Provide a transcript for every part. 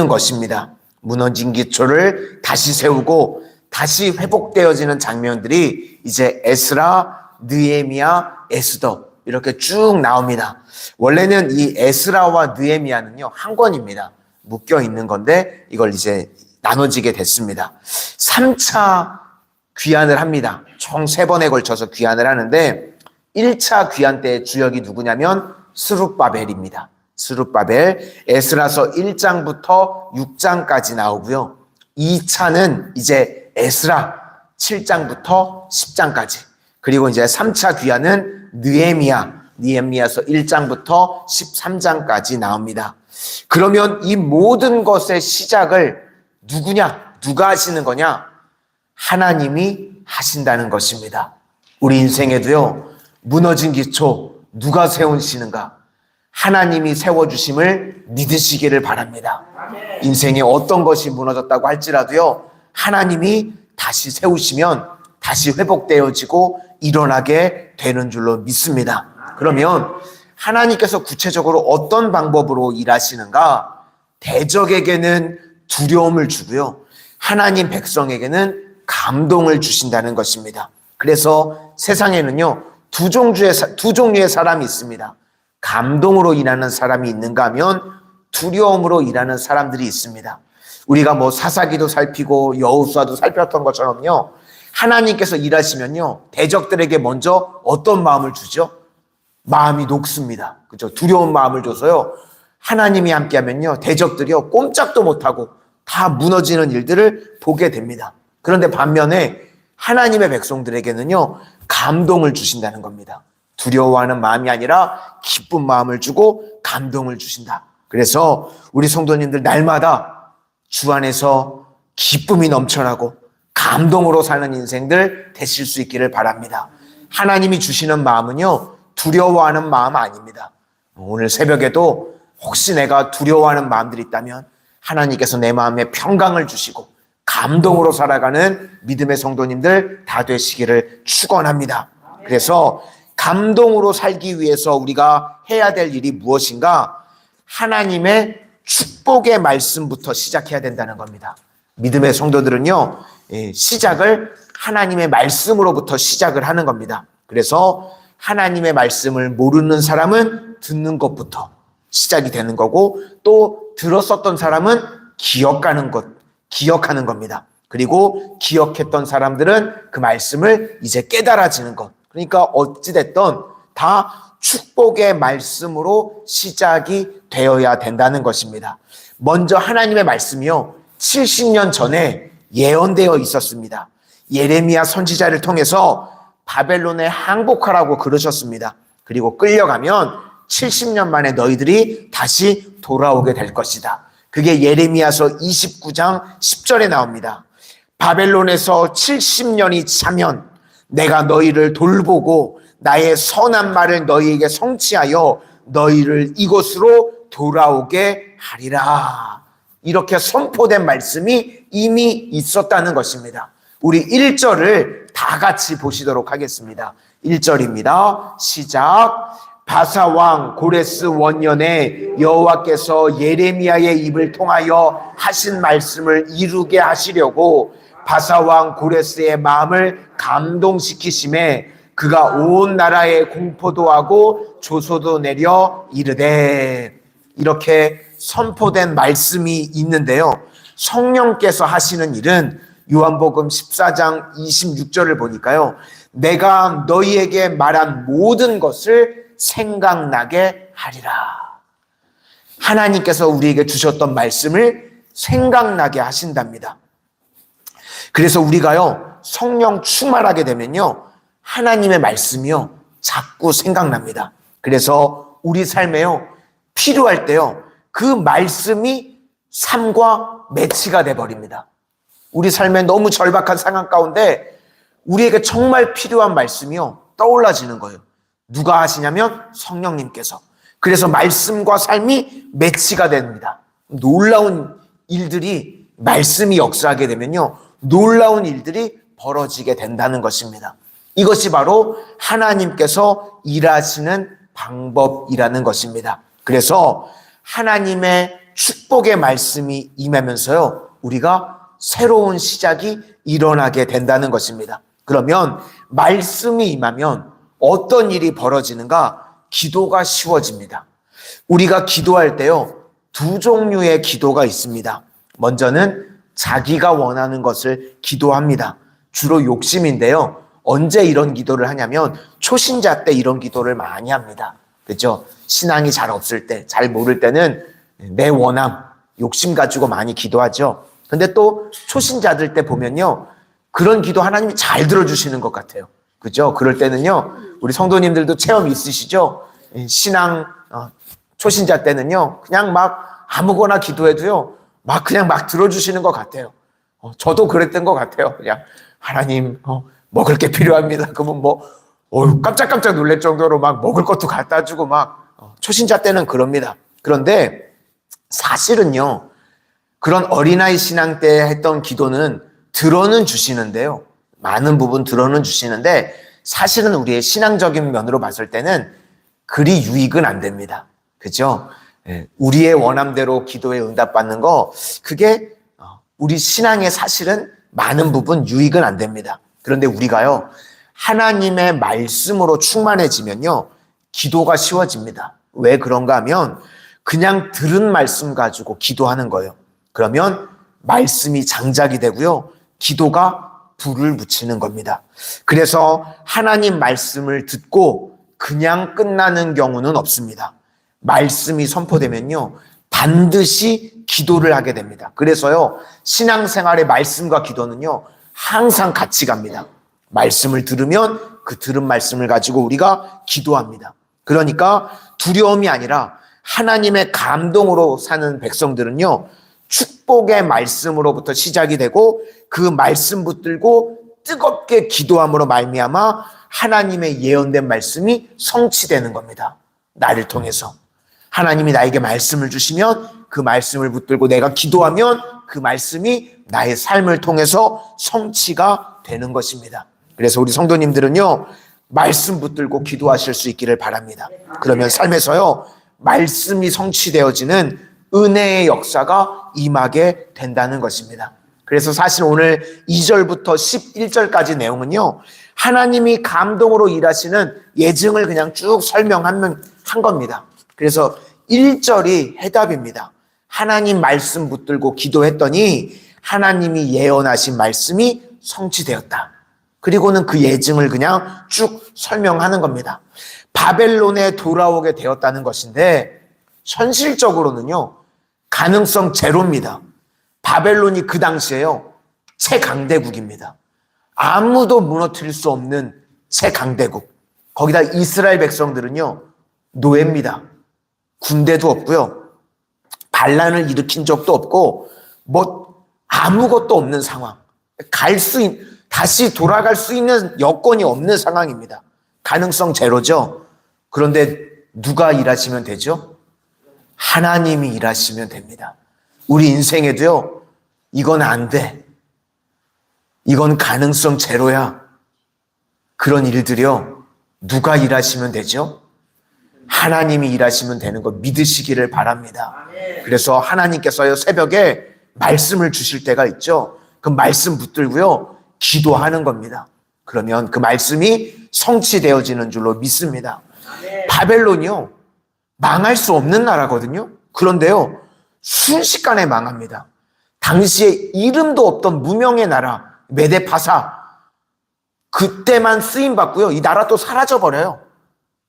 것입니다. 무너진 기초를 다시 세우고 다시 회복되어지는 장면들이 이제 에스라, 느헤미야, 에스더 이렇게 쭉 나옵니다. 원래는 이 에스라와 느헤미야는요 한 권입니다. 묶여 있는 건데 이걸 이제 나눠지게 됐습니다. 3차 귀환을 합니다. 총 3번에 걸쳐서 귀환을 하는데 1차 귀환 때의 주역이 누구냐면 스룹바벨입니다. 스룹바벨, 에스라서 1장부터 6장까지 나오고요. 2차는 이제 에스라 7장부터 10장까지. 그리고 이제 3차 귀환은 느헤미야서 1장부터 13장까지 나옵니다. 그러면 이 모든 것의 시작을 누가 하시는 거냐? 하나님이 하신다는 것입니다. 우리 인생에도요, 무너진 기초 누가 세우시는가? 하나님이 세워주심을 믿으시기를 바랍니다. 인생에 어떤 것이 무너졌다고 할지라도요, 하나님이 다시 세우시면 다시 회복되어지고 일어나게 되는 줄로 믿습니다. 그러면 하나님께서 구체적으로 어떤 방법으로 일하시는가? 대적에게는 두려움을 주고요, 하나님 백성에게는 감동을 주신다는 것입니다. 그래서 세상에는요, 두 종류의 사람이 있습니다. 감동으로 일하는 사람이 있는가 하면 두려움으로 일하는 사람들이 있습니다. 우리가 뭐 사사기도 살피고 여호수아도 살폈던 것처럼요, 하나님께서 일하시면요, 대적들에게 먼저 어떤 마음을 주죠? 마음이 녹습니다. 그렇죠? 두려운 마음을 줘서요, 하나님이 함께하면요, 대적들이요, 꼼짝도 못하고 다 무너지는 일들을 보게 됩니다. 그런데 반면에 하나님의 백성들에게는요, 감동을 주신다는 겁니다. 두려워하는 마음이 아니라 기쁜 마음을 주고 감동을 주신다. 그래서 우리 성도님들 날마다 주 안에서 기쁨이 넘쳐나고 감동으로 사는 인생들 되실 수 있기를 바랍니다. 하나님이 주시는 마음은요, 두려워하는 마음 아닙니다. 오늘 새벽에도 혹시 내가 두려워하는 마음들이 있다면 하나님께서 내 마음에 평강을 주시고 감동으로 살아가는 믿음의 성도님들 다 되시기를 축원합니다. 그래서 감동으로 살기 위해서 우리가 해야 될 일이 무엇인가? 하나님의 축복의 말씀부터 시작해야 된다는 겁니다. 믿음의 성도들은요, 시작을 하나님의 말씀으로부터 시작을 하는 겁니다. 그래서 하나님의 말씀을 모르는 사람은 듣는 것부터 시작이 되는 거고, 또 들었었던 사람은 기억하는 겁니다. 그리고 기억했던 사람들은 그 말씀을 이제 깨달아지는 것. 그러니까 어찌됐든 다 축복의 말씀으로 시작이 되어야 된다는 것입니다. 먼저 하나님의 말씀이요, 70년 전에 예언되어 있었습니다. 예레미야 선지자를 통해서 바벨론에 항복하라고 그러셨습니다. 그리고 끌려가면 70년 만에 너희들이 다시 돌아오게 될 것이다. 그게 예레미야서 29장 10절에 나옵니다. 바벨론에서 70년이 차면 내가 너희를 돌보고 나의 선한 말을 너희에게 성취하여 너희를 이곳으로 돌아오게 하리라. 이렇게 선포된 말씀이 이미 있었다는 것입니다. 우리 1절을 다 같이 보시도록 하겠습니다. 1절입니다. 시작. 바사왕 고레스 원년에 여호와께서 예레미야의 입을 통하여 하신 말씀을 이루게 하시려고 바사왕 고레스의 마음을 감동시키심에 그가 온 나라에 공포도 하고 조소도 내려 이르되. 이렇게 선포된 말씀이 있는데요, 성령께서 하시는 일은 요한복음 14장 26절을 보니까요, 내가 너희에게 말한 모든 것을 생각나게 하리라. 하나님께서 우리에게 주셨던 말씀을 생각나게 하신답니다. 그래서 우리가요, 성령 충만하게 되면요, 하나님의 말씀이요, 자꾸 생각납니다. 그래서 우리 삶에요, 필요할 때요, 그 말씀이 삶과 매치가 돼버립니다. 우리 삶에 너무 절박한 상황 가운데 우리에게 정말 필요한 말씀이요, 떠올라지는 거예요. 누가 하시냐면 성령님께서. 그래서 말씀과 삶이 매치가 됩니다. 놀라운 일들이, 말씀이 역사하게 되면요, 놀라운 일들이 벌어지게 된다는 것입니다. 이것이 바로 하나님께서 일하시는 방법이라는 것입니다. 그래서 하나님의 축복의 말씀이 임하면서요, 우리가 새로운 시작이 일어나게 된다는 것입니다. 그러면 말씀이 임하면 어떤 일이 벌어지는가? 기도가 쉬워집니다. 우리가 기도할 때요, 두 종류의 기도가 있습니다. 먼저는 자기가 원하는 것을 기도합니다. 주로 욕심인데요. 언제 이런 기도를 하냐면 초신자 때 이런 기도를 많이 합니다. 그렇죠? 신앙이 잘 없을 때, 잘 모를 때는 내 원함, 욕심 가지고 많이 기도하죠. 근데 또 초신자들 때 보면요, 그런 기도 하나님이 잘 들어주시는 것 같아요. 그죠? 그럴 때는요, 우리 성도님들도 체험 있으시죠? 신앙 초신자 때는요, 그냥 막 아무거나 기도해도요, 그냥 막 들어주시는 것 같아요. 저도 그랬던 것 같아요. 그냥 하나님, 먹을 게 필요합니다. 그러면 깜짝깜짝 놀랄 정도로 막 먹을 것도 갖다 주고 초신자 때는 그럽니다. 그런데 사실은요, 그런 어린아이 신앙 때 했던 기도는 들어는 주시는데요. 많은 부분 들어는 주시는데 사실은 우리의 신앙적인 면으로 봤을 때는 그리 유익은 안 됩니다. 그죠? 우리의 원함대로 기도에 응답받는 거, 그게 우리 신앙에 사실은 많은 부분 유익은 안 됩니다. 그런데 우리가요, 하나님의 말씀으로 충만해지면요, 기도가 쉬워집니다. 왜 그런가 하면 그냥 들은 말씀 가지고 기도하는 거예요. 그러면 말씀이 장작이 되고요, 기도가 불을 붙이는 겁니다. 그래서 하나님 말씀을 듣고 그냥 끝나는 경우는 없습니다. 말씀이 선포되면요, 반드시 기도를 하게 됩니다. 그래서요, 신앙생활의 말씀과 기도는요, 항상 같이 갑니다. 말씀을 들으면 그 들은 말씀을 가지고 우리가 기도합니다. 그러니까 두려움이 아니라 하나님의 감동으로 사는 백성들은요, 축복의 말씀으로부터 시작이 되고 그 말씀 붙들고 뜨겁게 기도함으로 말미암아 하나님의 예언된 말씀이 성취되는 겁니다. 나를 통해서. 하나님이 나에게 말씀을 주시면 그 말씀을 붙들고 내가 기도하면 그 말씀이 나의 삶을 통해서 성취가 되는 것입니다. 그래서 우리 성도님들은요, 말씀 붙들고 기도하실 수 있기를 바랍니다. 그러면 삶에서요, 말씀이 성취되어지는 은혜의 역사가 임하게 된다는 것입니다. 그래서 사실 오늘 2절부터 11절까지 내용은요, 하나님이 감동으로 일하시는 예증을 그냥 쭉 설명한 겁니다. 그래서 1절이 해답입니다. 하나님 말씀 붙들고 기도했더니 하나님이 예언하신 말씀이 성취되었다. 그리고는 그 예증을 그냥 쭉 설명하는 겁니다. 바벨론에 돌아오게 되었다는 것인데 현실적으로는요, 가능성 제로입니다. 바벨론이 그 당시에요, 최강대국입니다. 아무도 무너뜨릴 수 없는 최강대국. 거기다 이스라엘 백성들은요, 노예입니다. 군대도 없고요, 반란을 일으킨 적도 없고 아무것도 없는 상황. 다시 돌아갈 수 있는 여건이 없는 상황입니다. 가능성 제로죠. 그런데 누가 일하시면 되죠? 하나님이 일하시면 됩니다. 우리 인생에도요, 이건 안 돼, 이건 가능성 제로야, 그런 일들이요, 누가 일하시면 되죠? 하나님이 일하시면 되는 거 믿으시기를 바랍니다. 그래서 하나님께서요, 새벽에 말씀을 주실 때가 있죠. 그 말씀 붙들고요, 기도하는 겁니다. 그러면 그 말씀이 성취되어지는 줄로 믿습니다. 바벨론이요, 망할 수 없는 나라거든요. 그런데요, 순식간에 망합니다. 당시에 이름도 없던 무명의 나라 메데파사, 그때만 쓰임받고요, 이 나라 또 사라져버려요.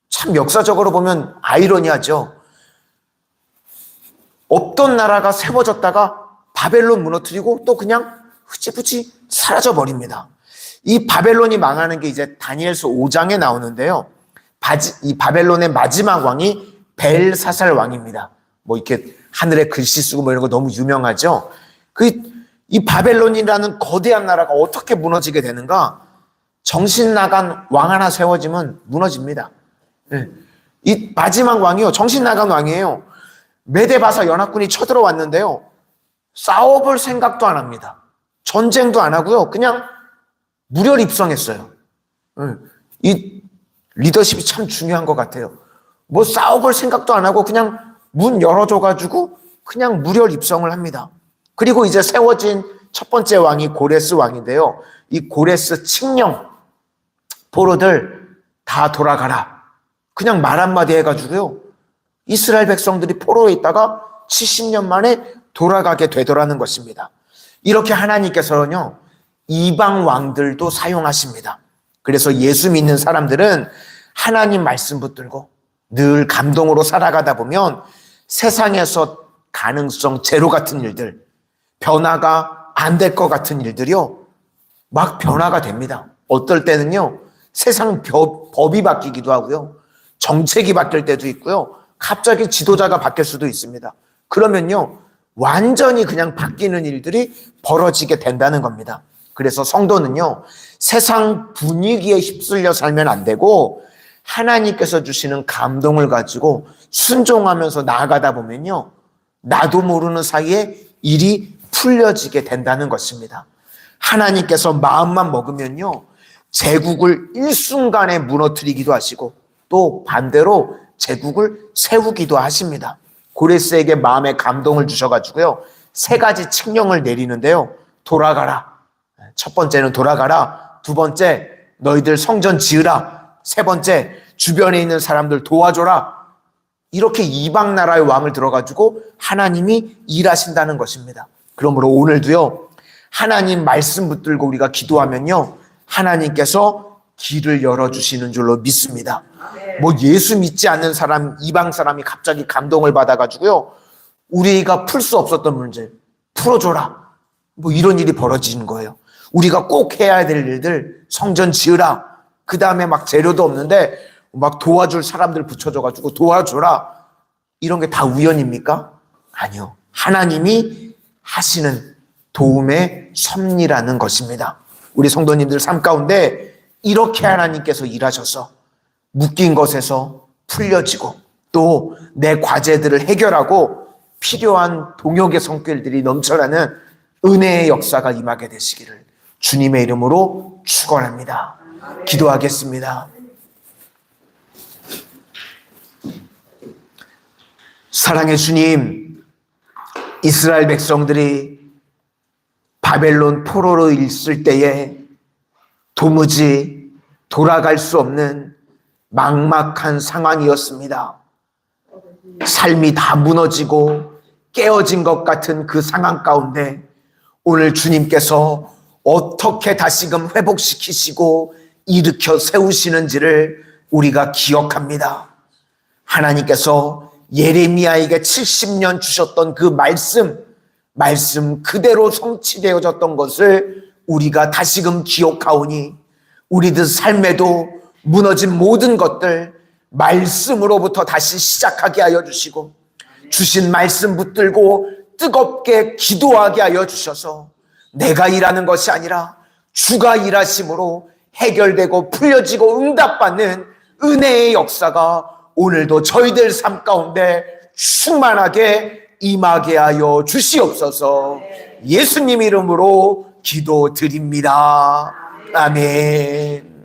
참 역사적으로 보면 아이러니하죠. 없던 나라가 세워졌다가 바벨론 무너뜨리고 또 그냥 흐지부지 사라져버립니다. 이 바벨론이 망하는 게 이제 다니엘서 5장에 나오는데요, 이 바벨론의 마지막 왕이 벨사살 왕입니다. 이렇게 하늘에 글씨 쓰고 이런 거 너무 유명하죠. 이 바벨론이라는 거대한 나라가 어떻게 무너지게 되는가? 정신 나간 왕 하나 세워지면 무너집니다. 이 마지막 왕이요, 정신 나간 왕이에요. 메데바사 연합군이 쳐들어왔는데요, 싸워볼 생각도 안 합니다. 전쟁도 안 하고요, 그냥 무혈 입성했어요. 이 리더십이 참 중요한 것 같아요. 싸워볼 생각도 안 하고 그냥 문 열어줘가지고 그냥 무혈 입성을 합니다. 그리고 이제 세워진 첫 번째 왕이 고레스 왕인데요. 이 고레스 칙령, 포로들 다 돌아가라. 그냥 말 한마디 해가지고요. 이스라엘 백성들이 포로에 있다가 70년 만에 돌아가게 되더라는 것입니다. 이렇게 하나님께서는요, 이방 왕들도 사용하십니다. 그래서 예수 믿는 사람들은 하나님 말씀 붙들고 늘 감동으로 살아가다 보면 세상에서 가능성 제로 같은 일들, 변화가 안 될 것 같은 일들이요, 막 변화가 됩니다. 어떨 때는요, 세상 법이 바뀌기도 하고요, 정책이 바뀔 때도 있고요, 갑자기 지도자가 바뀔 수도 있습니다. 그러면요, 완전히 그냥 바뀌는 일들이 벌어지게 된다는 겁니다. 그래서 성도는요, 세상 분위기에 휩쓸려 살면 안 되고 하나님께서 주시는 감동을 가지고 순종하면서 나아가다 보면요, 나도 모르는 사이에 일이 풀려지게 된다는 것입니다. 하나님께서 마음만 먹으면요, 제국을 일순간에 무너뜨리기도 하시고 또 반대로 제국을 세우기도 하십니다. 고레스에게 마음의 감동을 주셔가지고요, 세 가지 칙령을 내리는데요. 돌아가라. 첫 번째는 돌아가라. 두 번째, 너희들 성전 지으라. 세 번째, 주변에 있는 사람들 도와줘라. 이렇게 이방 나라의 왕을 들어가지고 하나님이 일하신다는 것입니다. 그러므로 오늘도요, 하나님 말씀 붙들고 우리가 기도하면요, 하나님께서 길을 열어주시는 줄로 믿습니다. 뭐 예수 믿지 않는 사람, 이방 사람이 갑자기 감동을 받아가지고요, 우리가 풀 수 없었던 문제 풀어줘라. 뭐 이런 일이 벌어지는 거예요. 우리가 꼭 해야 될 일들, 성전 지으라. 그 다음에 막 재료도 없는데 막 도와줄 사람들 붙여줘가지고 도와줘라. 이런 게 다 우연입니까? 아니요. 하나님이 하시는 도움의 섭리라는 것입니다. 우리 성도님들 삶 가운데 이렇게 하나님께서 일하셔서 묶인 것에서 풀려지고 또 내 과제들을 해결하고 필요한 동역의 성결들이 넘쳐나는 은혜의 역사가 임하게 되시기를 주님의 이름으로 축원합니다. 기도하겠습니다. 사랑의 주님, 이스라엘 백성들이 바벨론 포로로 있을 때에 도무지 돌아갈 수 없는 막막한 상황이었습니다. 삶이 다 무너지고 깨어진 것 같은 그 상황 가운데 오늘 주님께서 어떻게 다시금 회복시키시고 일으켜 세우시는지를 우리가 기억합니다. 하나님께서 예레미야에게 70년 주셨던 그 말씀 그대로 성취되어졌던 것을 우리가 다시금 기억하오니 우리들 삶에도 무너진 모든 것들 말씀으로부터 다시 시작하게 하여 주시고 주신 말씀 붙들고 뜨겁게 기도하게 하여 주셔서 내가 일하는 것이 아니라 주가 일하심으로 해결되고 풀려지고 응답받는 은혜의 역사가 오늘도 저희들 삶 가운데 충만하게 임하게 하여 주시옵소서. 예수님 이름으로 기도드립니다. 아멘.